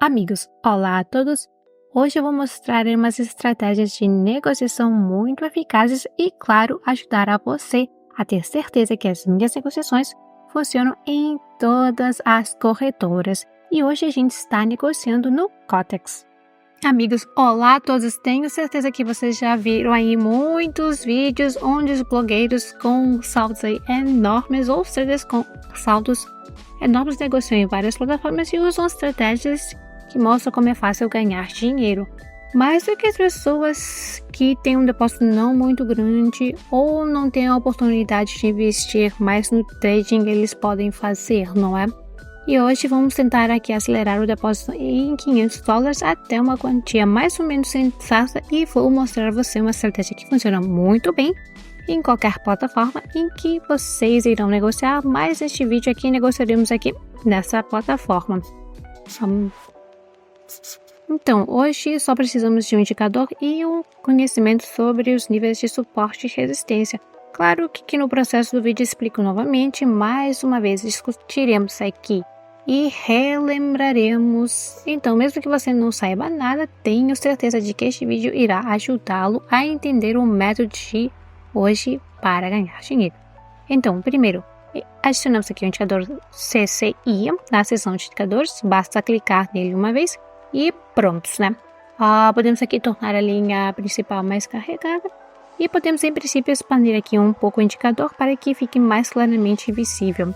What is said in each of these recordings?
Amigos, olá a todos! Hoje eu vou mostrar umas estratégias de negociação muito eficazes e, claro, ajudar a você a ter certeza que as minhas negociações funcionam em todas as corretoras. E hoje a gente está negociando no Kotex. Amigos, olá a todos! Tenho certeza que vocês já viram aí muitos vídeos onde os blogueiros com saldos aí enormes ou traders com saldos enormes negociam em várias plataformas e usam estratégias que mostram como é fácil ganhar dinheiro. Mais do que as pessoas que têm um depósito não muito grande ou não têm a oportunidade de investir mais no trading, eles podem fazer, não é? E hoje vamos tentar aqui acelerar o depósito em $500 até uma quantia mais ou menos sensata e vou mostrar a você uma estratégia que funciona muito bem em qualquer plataforma em que vocês irão negociar, mas neste vídeo aqui negociaremos aqui nessa plataforma. Então, hoje só precisamos de um indicador e um conhecimento sobre os níveis de suporte e resistência. Claro que no processo do vídeo explico novamente, mais uma vez discutiremos aqui e relembraremos. Então, mesmo que você não saiba nada, tenho certeza de que este vídeo irá ajudá-lo a entender o método de hoje para ganhar dinheiro. Então, primeiro, adicionamos aqui o indicador CCI na seção de indicadores, basta clicar nele uma vez e prontos, né? Podemos aqui tornar a linha principal mais carregada e podemos, em princípio, expandir aqui um pouco o indicador para que fique mais claramente visível.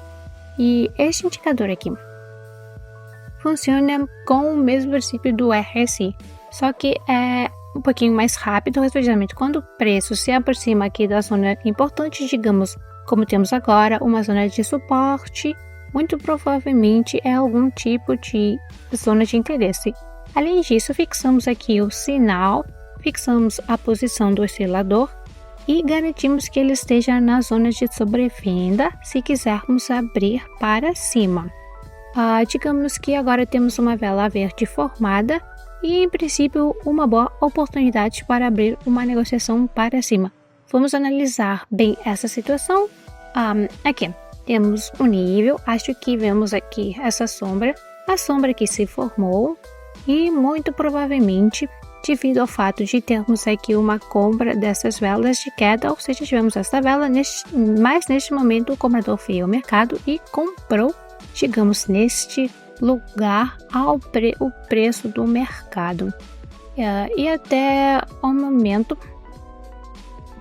E este indicador aqui funciona com o mesmo princípio do RSI, só que é um pouquinho mais rápido, respectivamente, quando o preço se aproxima aqui da zona importante, digamos, como temos agora, uma zona de suporte, muito provavelmente é algum tipo de zona de interesse. Além disso, fixamos aqui o sinal, fixamos a posição do oscilador e garantimos que ele esteja na zona de sobrevenda se quisermos abrir para cima. Digamos que agora temos uma vela verde formada e, em princípio, uma boa oportunidade para abrir uma negociação para cima. Vamos analisar bem essa situação. Aqui temos o nível, acho que vemos aqui essa sombra, a sombra que se formou e muito provavelmente devido ao fato de termos aqui uma compra dessas velas de queda, ou seja, tivemos essa vela, mas neste momento o comprador veio ao mercado e comprou, digamos, neste lugar o preço do mercado. E até o momento,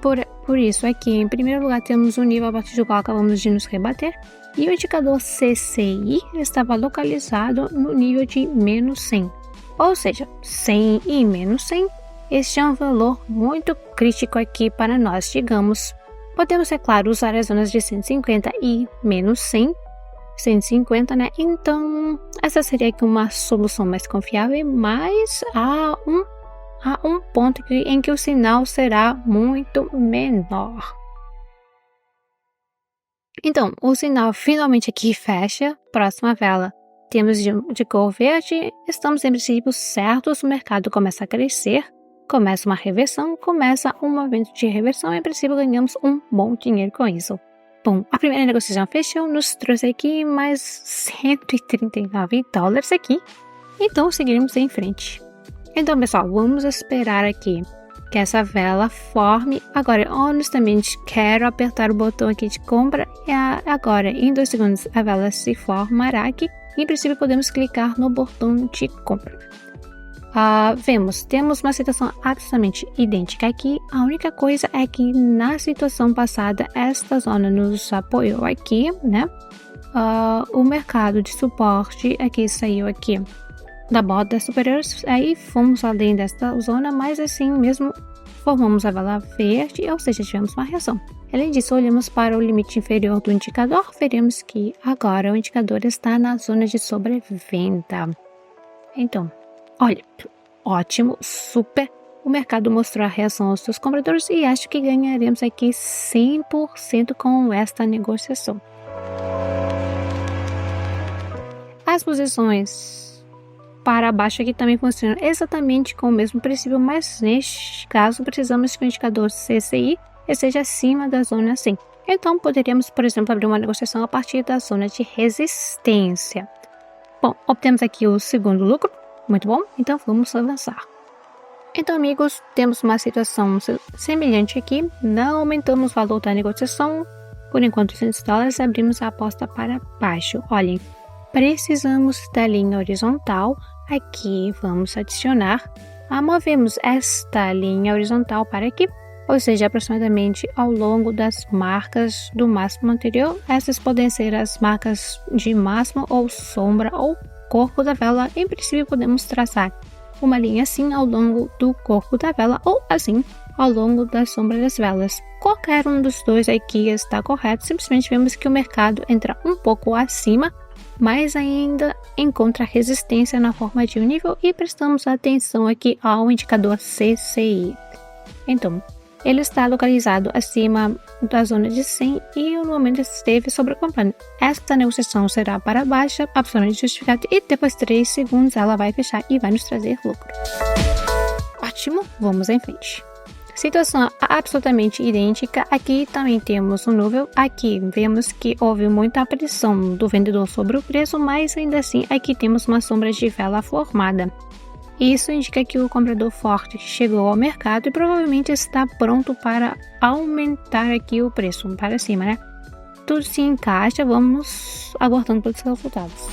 por isso aqui, em primeiro lugar, temos o nível a partir do qual acabamos de nos rebater e o indicador CCI estava localizado no nível de menos 100. Ou seja, 100 e menos 100, este é um valor muito crítico aqui para nós, digamos. Podemos, é claro, usar as zonas de 150 e menos 100, 150, né? Então, essa seria aqui uma solução mais confiável, mas há um ponto em que o sinal será muito menor. Então, o sinal finalmente aqui fecha, próxima vela. Temos de cor verde, estamos em princípio certos, o mercado começa a crescer, começa uma reversão, começa um movimento de reversão, em princípio ganhamos um bom dinheiro com isso. Bom, a primeira negociação fechou, nos trouxe aqui mais $139 aqui, então seguiremos em frente. Então, pessoal, vamos esperar aqui que essa vela forme. Agora, honestamente, quero apertar o botão aqui de compra e agora, em 2 segundos, a vela se formará aqui. Em princípio, podemos clicar no botão de compra. Temos uma situação absolutamente idêntica aqui. A única coisa é que na situação passada, esta zona nos apoiou aqui, né? O mercado de suporte aqui saiu aqui da borda superior, aí fomos além desta zona, mas assim mesmo formamos a vela verde, ou seja, tivemos uma reação. Além disso, olhamos para o limite inferior do indicador, veremos que agora o indicador está na zona de sobrevenda. Então, olha, ótimo, super, o mercado mostrou a reação aos seus compradores e acho que ganharemos aqui 100% com esta negociação. As posições para baixo aqui também funcionam exatamente com o mesmo princípio, mas neste caso precisamos que o indicador CCI esteja acima da zona 100. Então poderíamos, por exemplo, abrir uma negociação a partir da zona de resistência. Bom, obtemos aqui o segundo lucro, Muito bom? Então vamos avançar. Então, amigos, temos uma situação semelhante aqui. Não aumentamos o valor da negociação. Por enquanto, $200, abrimos a aposta para baixo. Olhem, precisamos da linha horizontal. Aqui vamos adicionar. Movemos esta linha horizontal para aqui, ou seja, aproximadamente ao longo das marcas do máximo anterior. Essas podem ser as marcas de máximo ou sombra ou corpo da vela. Em princípio, podemos traçar uma linha assim ao longo do corpo da vela ou assim ao longo da sombra das velas. Qualquer um dos dois aqui está correto. Simplesmente vemos que o mercado entra um pouco acima, mas ainda encontra resistência na forma de um nível, e prestamos atenção aqui ao indicador CCI. Então, ele está localizado acima da zona de 100 e no momento esteve sobrecomprando. Esta negociação será para baixa, absolutamente justificada, e depois de 3 segundos ela vai fechar e vai nos trazer lucro. Ótimo, vamos em frente. Situação absolutamente idêntica. Aqui também temos um nível. Aqui vemos que houve muita pressão do vendedor sobre o preço, mas ainda assim aqui temos uma sombra de vela formada. Isso indica que o comprador forte chegou ao mercado e provavelmente está pronto para aumentar aqui o preço para cima, né? Tudo se encaixa, vamos aguardando pelos resultados.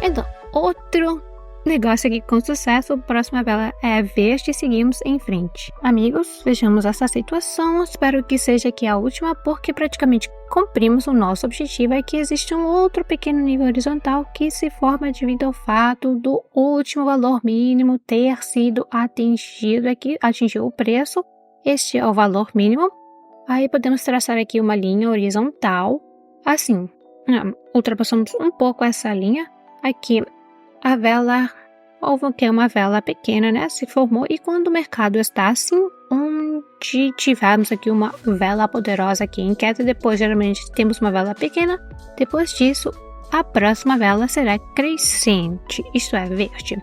Então, outro negócio aqui com sucesso. A próxima vela é verde e seguimos em frente. Amigos, vejamos essa situação. Espero que seja aqui a última, porque praticamente cumprimos o nosso objetivo. É que existe um outro pequeno nível horizontal que se forma devido ao fato do último valor mínimo ter sido atingido. Aqui atingiu o preço. Este é o valor mínimo. Aí podemos traçar aqui uma linha horizontal. Assim, ultrapassamos um pouco essa linha. Aqui a vela, ou que é uma vela pequena, né, se formou, e quando o mercado está assim, onde tivermos aqui uma vela poderosa aqui em queda, depois geralmente temos uma vela pequena, depois disso a próxima vela será crescente, isto é, verde.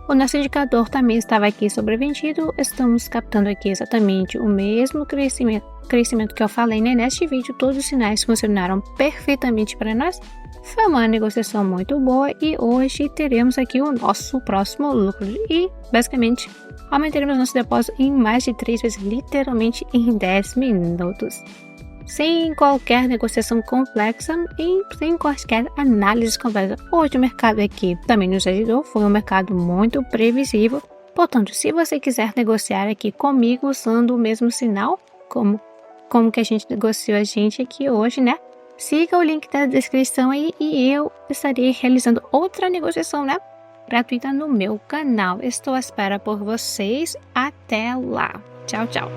O nosso indicador também estava aqui sobrevendido, estamos captando aqui exatamente o mesmo crescimento que eu falei, né? Neste vídeo todos os sinais funcionaram perfeitamente para nós. Foi uma negociação muito boa e hoje teremos aqui o nosso próximo lucro e basicamente aumentaremos nosso depósito em mais de 3 vezes, literalmente em 10 minutos. Sem qualquer negociação complexa e sem qualquer análise complexa. Hoje o mercado aqui também nos ajudou, foi um mercado muito previsível. Portanto, se você quiser negociar aqui comigo usando o mesmo sinal, como que a gente negociou aqui hoje, né? Siga o link da descrição aí e eu estarei realizando outra negociação, né, gratuita no meu canal. Estou à espera por vocês. Até lá. Tchau, tchau.